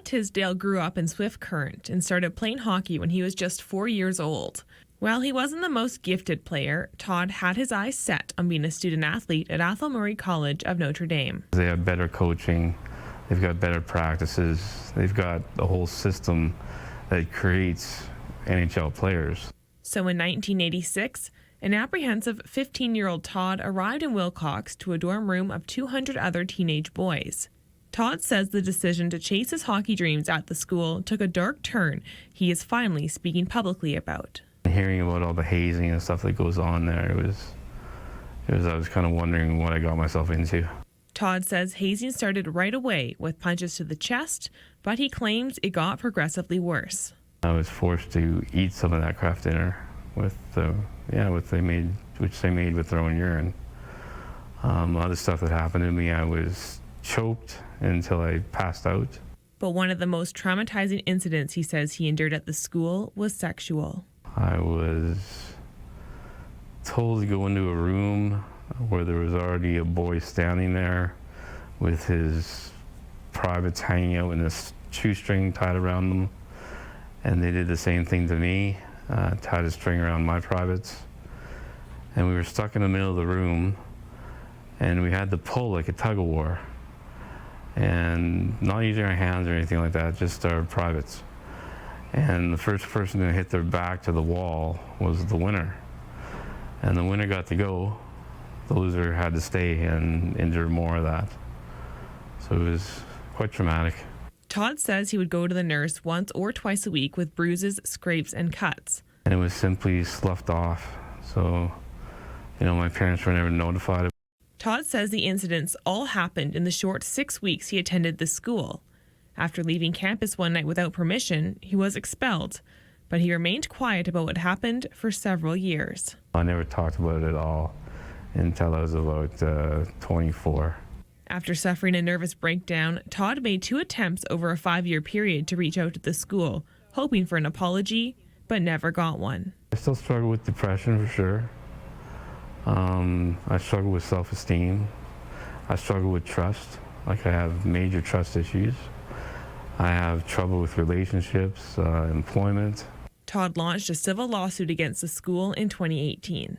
Tisdale grew up in Swift Current and started playing hockey when he was just 4 years old. While he wasn't the most gifted player, Todd had his eyes set on being a student athlete at Athol College of Notre Dame. They have better coaching, they've got better practices, they've got a whole system that creates NHL players. So in 1986, an apprehensive 15-year-old Todd arrived in Wilcox to a dorm room of 200 other teenage boys. Todd says the decision to chase his hockey dreams at the school took a dark turn he is finally speaking publicly about. Hearing about all the hazing and stuff that goes on there, I was kind of wondering what I got myself into. Todd says hazing started right away with punches to the chest, but he claims it got progressively worse. I was forced to eat some of that Kraft dinner which they made with their own urine. Other stuff that happened to me, I was choked until I passed out. But one of the most traumatizing incidents he says he endured at the school was sexual. I was told to go into a room where there was already a boy standing there with his privates hanging out and a shoestring tied around them. And they did the same thing to me, tied a string around my privates. And we were stuck in the middle of the room, and we had to pull like a tug-of-war. And not using our hands or anything like that, just our privates. And the first person to hit their back to the wall was the winner. And the winner got to go. The loser had to stay and endure more of that. So it was quite traumatic. Todd says he would go to the nurse once or twice a week with bruises, scrapes, and cuts. And it was simply sloughed off. So, my parents were never notified. Todd says the incidents all happened in the short 6 weeks he attended the school. After leaving campus one night without permission, he was expelled, but he remained quiet about what happened for several years. I never talked about it at all until I was about 24. After suffering a nervous breakdown, Todd made 2 attempts over a 5-year period to reach out to the school, hoping for an apology, but never got one. I still struggle with depression for sure. I struggle with self-esteem. I struggle with trust. I have major trust issues. I have trouble with relationships, employment. Todd launched a civil lawsuit against the school in 2018.